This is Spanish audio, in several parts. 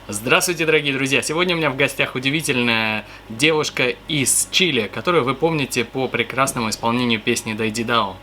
Здравствуйте, дорогие друзья! Сегодня у меня в гостях удивительная девушка из Чили, которую вы помните по прекрасному исполнению песни «Дайди Дао».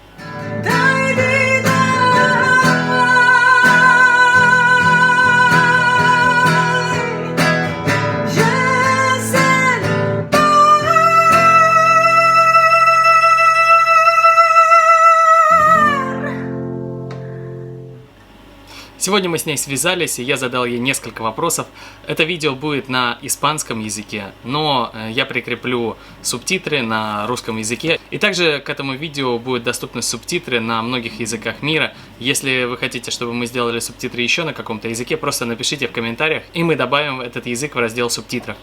Сегодня мы с ней связались, и я задал ей несколько вопросов. Это видео будет на испанском языке, но я прикреплю субтитры на русском языке. И также к этому видео будут доступны субтитры на многих языках мира. Если вы хотите, чтобы мы сделали субтитры еще на каком-то языке, просто напишите в комментариях, и мы добавим этот язык в раздел субтитров.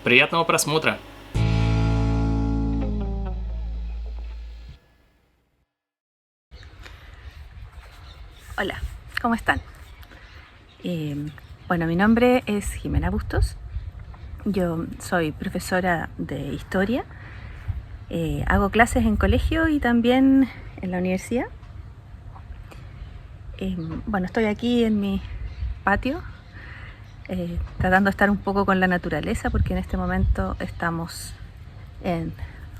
Приятного просмотра! Hola, ¿cómo están? Bueno, mi nombre es Jimena Bustos. Yo soy profesora de historia. Hago clases en colegio y también en la universidad. Bueno, estoy aquí en mi patio tratando de estar un poco con la naturaleza porque en este momento estamos en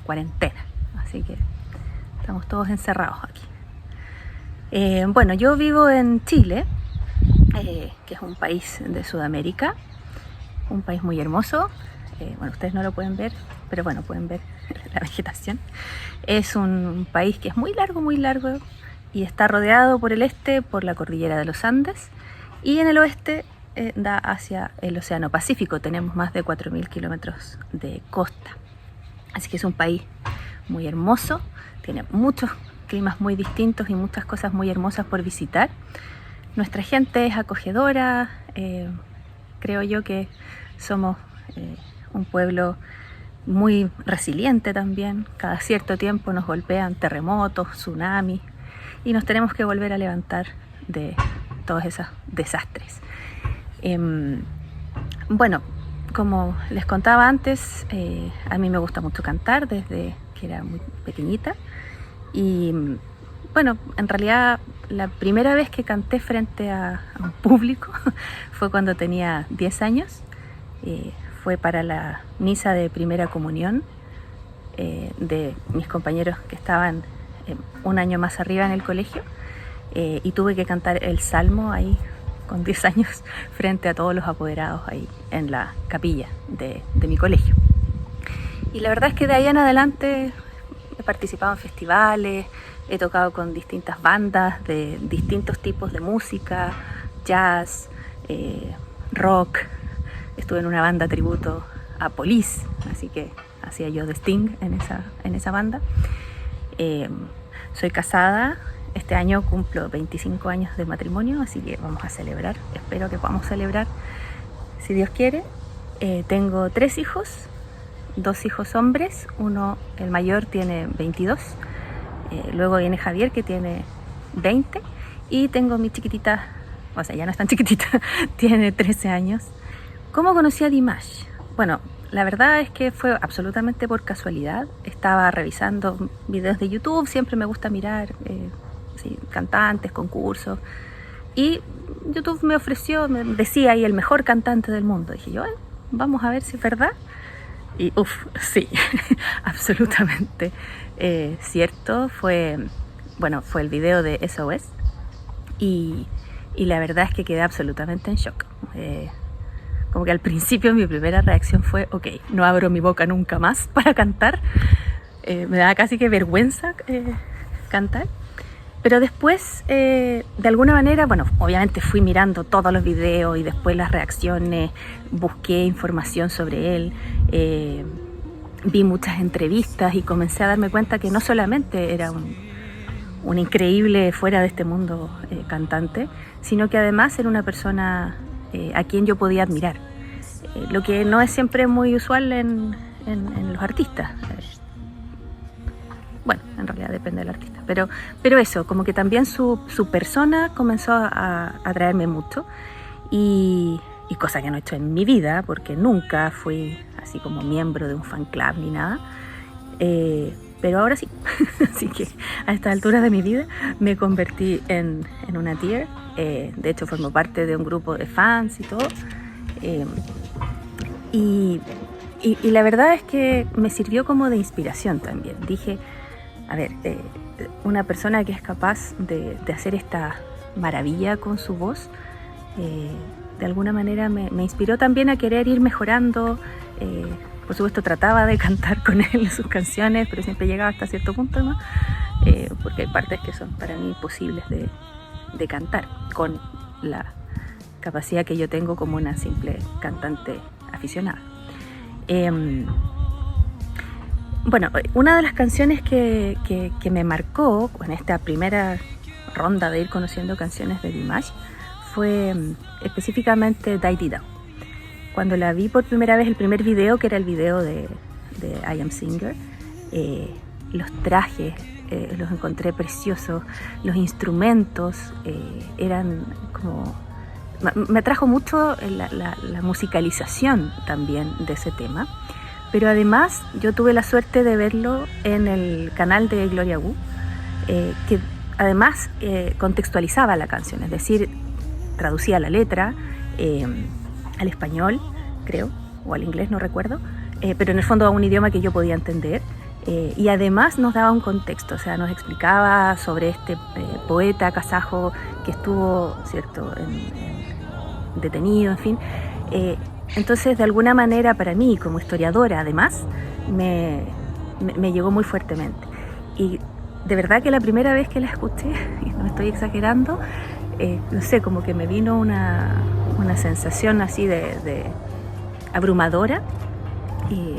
cuarentena, así que estamos todos encerrados aquí. Bueno, yo vivo en Chile, que es un país de Sudamérica, un país muy hermoso. Bueno, ustedes no lo pueden ver, pero bueno, pueden ver la vegetación. Es un país que es muy largo y está rodeado por el este por la cordillera de los Andes y en el oeste da hacia el Océano Pacífico. Tenemos más de 4.000 kilómetros de costa, así que es un país muy hermoso, tiene muchos climas muy distintos y muchas cosas muy hermosas por visitar. Nuestra gente es acogedora, creo yo que somos un pueblo muy resiliente también. Cada cierto tiempo nos golpean terremotos, tsunamis y nos tenemos que volver a levantar de todos esos desastres. Bueno, como les contaba antes, a mí me gusta mucho cantar desde que era muy pequeñita. Y bueno, en realidad la primera vez que canté frente a un público fue cuando tenía 10 años. Fue para la misa de primera comunión de mis compañeros que estaban un año más arriba en el colegio. Y tuve que cantar el salmo ahí con 10 años frente a todos los apoderados ahí en la capilla de mi colegio. Y la verdad es que de ahí en adelante he participado en festivales, he tocado con distintas bandas de distintos tipos de música, jazz, rock. Estuve en una banda tributo a Police, así que hacía yo de Sting en esa banda. Soy casada, este año cumplo 25 años de matrimonio, así que vamos a celebrar, espero que podamos celebrar si Dios quiere. Tengo 3 hijos. 2 hijos hombres, el mayor tiene 22, luego viene Javier que tiene 20 y tengo mi chiquitita, o sea ya no es tan chiquitita, tiene 13 años. ¿Cómo conocí a Dimash? Bueno, la verdad es que fue absolutamente por casualidad. Estaba revisando videos de YouTube, siempre me gusta mirar cantantes, concursos, y YouTube me ofreció, me decía ahí el mejor cantante del mundo. Dije yo, vamos a ver si es verdad. Y sí, absolutamente cierto. Fue el video de SOS y la verdad es que quedé absolutamente en shock. Como que al principio mi primera reacción fue, ok, no abro mi boca nunca más para cantar. Me daba casi que vergüenza cantar. Pero después, de alguna manera, bueno, obviamente fui mirando todos los videos y después las reacciones, busqué información sobre él, vi muchas entrevistas y comencé a darme cuenta que no solamente era un increíble fuera de este mundo cantante, sino que además era una persona a quien yo podía admirar, lo que no es siempre muy usual en los artistas. Bueno, en realidad depende del artista, pero eso, como que también su persona comenzó a atraerme mucho y cosa que no he hecho en mi vida, porque nunca fui así como miembro de un fan club ni nada, pero ahora sí. Así que a esta altura de mi vida me convertí en una tier. De hecho formo parte de un grupo de fans y todo, Y la verdad es que me sirvió como de inspiración también. Dije, a ver, una persona que es capaz de hacer esta maravilla con su voz, de alguna manera me inspiró también a querer ir mejorando. Por supuesto trataba de cantar con él sus canciones, pero siempre llegaba hasta cierto punto, ¿no? Porque hay partes que son para mí imposibles de cantar con la capacidad que yo tengo como una simple cantante aficionada. Bueno, una de las canciones que me marcó en esta primera ronda de ir conociendo canciones de Dimash fue específicamente Dai Di Dao. Cuando la vi por primera vez, el primer video, que era el video de I Am Singer, los trajes los encontré preciosos, los instrumentos eran como... Me atrajo mucho la musicalización también de ese tema, pero además yo tuve la suerte de verlo en el canal de Gloria Wu, que además contextualizaba la canción, es decir, traducía la letra al español, creo, o al inglés, no recuerdo, pero en el fondo a un idioma que yo podía entender, y además nos daba un contexto, o sea, nos explicaba sobre este poeta kazajo que estuvo, ¿cierto?, detenido, en fin. Entonces, de alguna manera, para mí, como historiadora, además, me llegó muy fuertemente. Y de verdad que la primera vez que la escuché, y no estoy exagerando, no sé, como que me vino una sensación así de abrumadora, y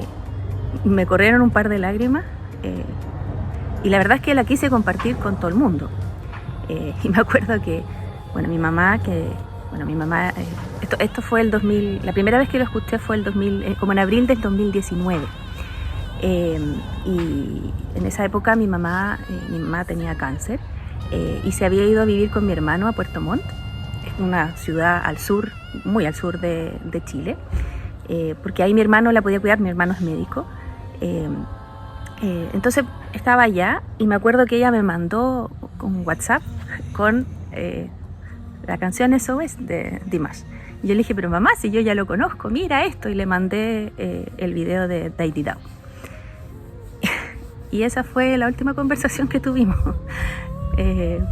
me corrieron un par de lágrimas, y la verdad es que la quise compartir con todo el mundo. Y me acuerdo que, bueno, mi mamá, esto fue el 2000, la primera vez que lo escuché fue el 2000, como en abril del 2019. Y en esa época mi mamá tenía cáncer, y se había ido a vivir con mi hermano a Puerto Montt, una ciudad al sur, muy al sur de Chile, porque ahí mi hermano la podía cuidar, mi hermano es médico. Entonces estaba allá y me acuerdo que ella me mandó un WhatsApp con la canción SOS de Dimash. Y yo le dije, pero mamá, si yo ya lo conozco, mira esto, y le mandé el video de Dai Di Dao. Y esa fue la última conversación que tuvimos,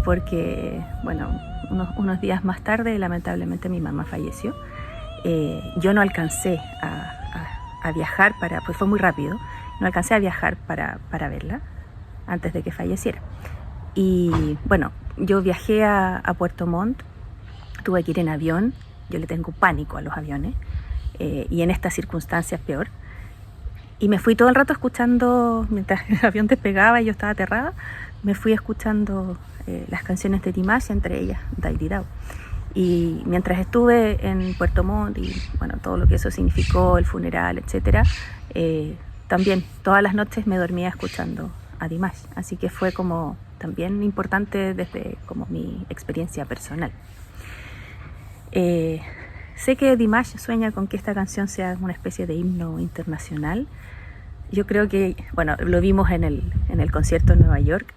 porque, bueno, unos días más tarde, lamentablemente, mi mamá falleció. Yo no alcancé a viajar pues fue muy rápido, no alcancé a viajar para verla antes de que falleciera. Y bueno, yo viajé a Puerto Montt, tuve que ir en avión, yo le tengo pánico a los aviones, y en estas circunstancias peor. Y me fui todo el rato escuchando, mientras el avión despegaba y yo estaba aterrada, me fui escuchando las canciones de Dimash, entre ellas Dai Di Dao. Y mientras estuve en Puerto Montt y bueno, todo lo que eso significó, el funeral, etcétera, también todas las noches me dormía escuchando a Dimash. Así que fue como también importante desde como mi experiencia personal. Sé que Dimash sueña con que esta canción sea una especie de himno internacional. Yo creo que, bueno, lo vimos en el concierto en Nueva York,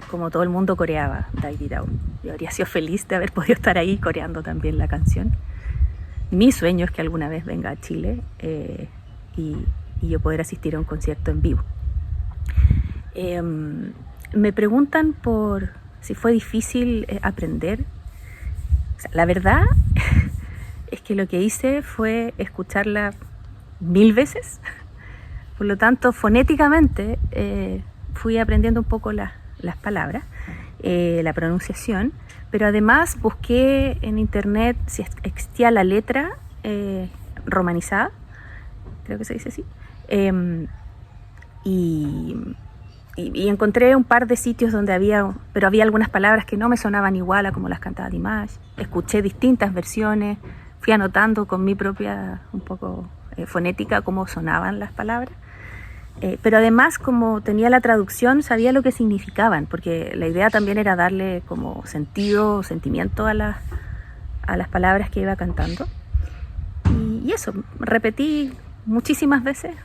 como todo el mundo coreaba Dai Di Dao. Yo habría sido feliz de haber podido estar ahí coreando también la canción. Mi sueño es que alguna vez venga a Chile y yo poder asistir a un concierto en vivo. Me preguntan por si fue difícil aprender. O sea, la verdad es que lo que hice fue escucharla 1000 veces. Por lo tanto, fonéticamente fui aprendiendo un poco las palabras, la pronunciación, pero además busqué en internet si existía la letra romanizada, creo que se dice así, y encontré un par de sitios donde había algunas palabras que no me sonaban igual a como las cantaba Dimash. Escuché distintas versiones, fui anotando con mi propia un poco fonética cómo sonaban las palabras. Pero además, como tenía la traducción, sabía lo que significaban, porque la idea también era darle como sentido, sentimiento a las palabras que iba cantando. Y eso, repetí muchísimas veces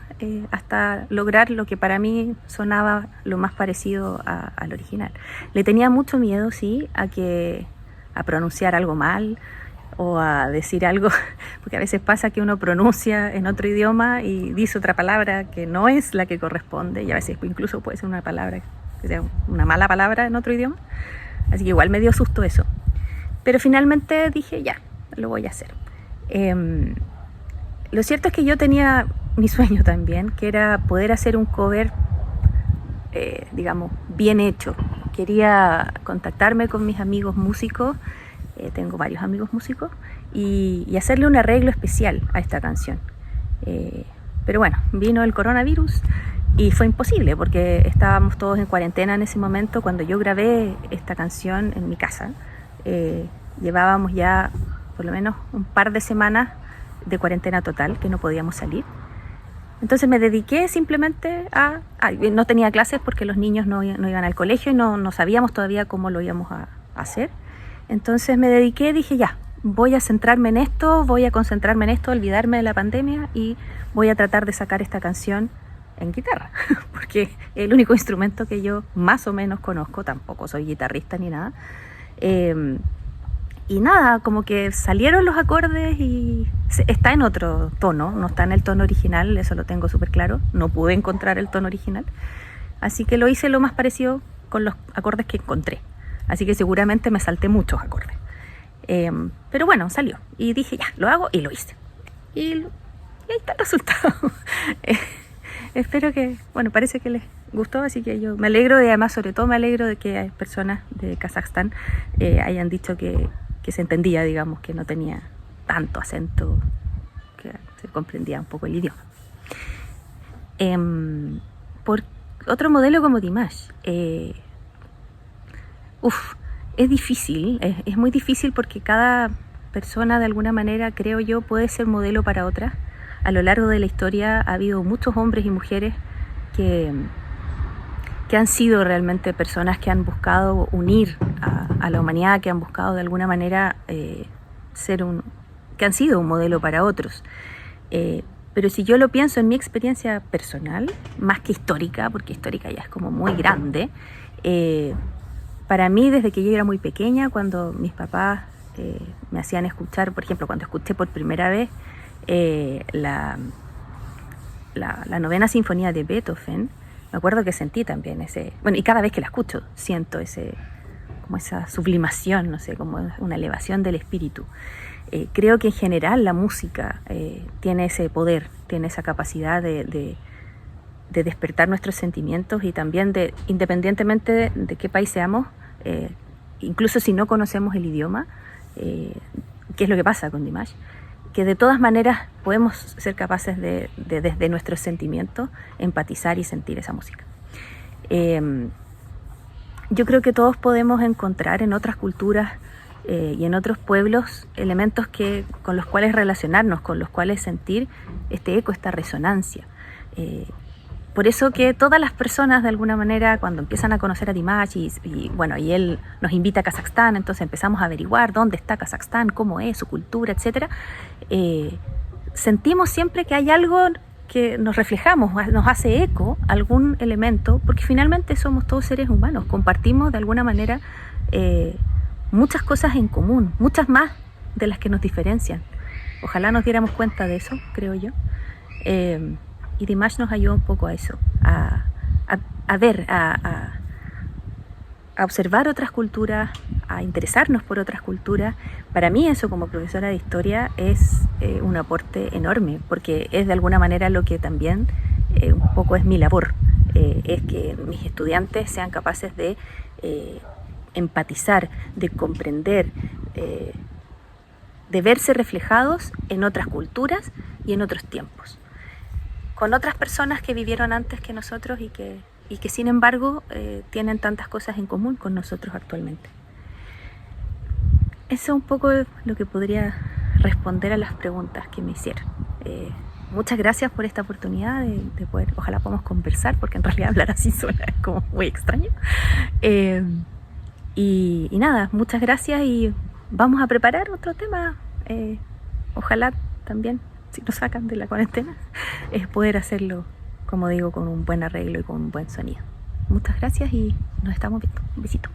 hasta lograr lo que para mí sonaba lo más parecido al original. Le tenía mucho miedo, sí, a pronunciar algo mal o a decir algo, porque a veces pasa que uno pronuncia en otro idioma y dice otra palabra que no es la que corresponde, y a veces incluso puede ser una palabra, que sea una mala palabra en otro idioma, así que igual me dio susto eso. Pero finalmente dije, ya, lo voy a hacer. Lo cierto es que yo tenía mi sueño también, que era poder hacer un cover, digamos, bien hecho. Quería contactarme con mis amigos músicos, tengo varios amigos músicos, y hacerle un arreglo especial a esta canción. Pero bueno, vino el coronavirus y fue imposible porque estábamos todos en cuarentena en ese momento. Cuando yo grabé esta canción en mi casa, llevábamos ya por lo menos un par de semanas de cuarentena total, que no podíamos salir. Entonces me dediqué simplemente no tenía clases porque los niños no iban al colegio y no sabíamos todavía cómo lo íbamos a hacer. Entonces me dediqué, dije ya, voy a centrarme en esto, voy a concentrarme en esto, olvidarme de la pandemia y voy a tratar de sacar esta canción en guitarra, porque es el único instrumento que yo más o menos conozco, tampoco soy guitarrista ni nada. Y nada, como que salieron los acordes y está en otro tono, no está en el tono original, eso lo tengo súper claro, no pude encontrar el tono original, así que lo hice lo más parecido con los acordes que encontré, así que seguramente me salté muchos acordes, pero bueno, salió y dije ya, lo hago y lo hice y ahí está el resultado. Espero que, bueno, parece que les gustó, así que yo me alegro, y además sobre todo me alegro de que hay personas de Kazajstán hayan dicho que se entendía, digamos, que no tenía tanto acento, que se comprendía un poco el idioma. Por otro modelo como Dimash, es difícil, es muy difícil porque cada persona de alguna manera, creo yo, puede ser modelo para otra. A lo largo de la historia ha habido muchos hombres y mujeres que han sido realmente personas que han buscado unir a la humanidad, que han buscado de alguna manera que han sido un modelo para otros. Pero si yo lo pienso en mi experiencia personal, más que histórica, porque histórica ya es como muy grande, para mí desde que yo era muy pequeña, cuando mis papás me hacían escuchar, por ejemplo, cuando escuché por primera vez la novena sinfonía de Beethoven, me acuerdo que sentí también y cada vez que la escucho siento como esa sublimación, no sé, como una elevación del espíritu. Creo que en general la música tiene ese poder, tiene esa capacidad de despertar nuestros sentimientos y también independientemente de qué país seamos, incluso si no conocemos el idioma, que es lo que pasa con Dimash, que de todas maneras podemos ser capaces de desde nuestros sentimientos empatizar y sentir esa música. Yo creo que todos podemos encontrar en otras culturas y en otros pueblos elementos con los cuales relacionarnos, con los cuales sentir este eco, esta resonancia. Por eso que todas las personas de alguna manera cuando empiezan a conocer a Dimash y él nos invita a Kazajstán, entonces empezamos a averiguar dónde está Kazajstán, cómo es, su cultura, etc. Sentimos siempre que hay algo que nos reflejamos, nos hace eco, algún elemento, porque finalmente somos todos seres humanos, compartimos de alguna manera muchas cosas en común, muchas más de las que nos diferencian. Ojalá nos diéramos cuenta de eso, creo yo. Y Dimash nos ayuda un poco a eso, a ver, a observar otras culturas, a interesarnos por otras culturas. Para mí eso, como profesora de historia, es un aporte enorme, porque es de alguna manera lo que también un poco es mi labor, es que mis estudiantes sean capaces de empatizar, de comprender, de verse reflejados en otras culturas y en otros tiempos, con otras personas que vivieron antes que nosotros y que sin embargo tienen tantas cosas en común con nosotros actualmente. Eso es un poco lo que podría responder a las preguntas que me hicieron. Muchas gracias por esta oportunidad de poder, ojalá podamos conversar, porque en realidad hablar así suena como muy extraño. Y nada, muchas gracias y vamos a preparar otro tema. Ojalá también, si nos sacan de la cuarentena, es poder hacerlo, como digo, con un buen arreglo y con un buen sonido. Muchas gracias y nos estamos viendo. Un besito.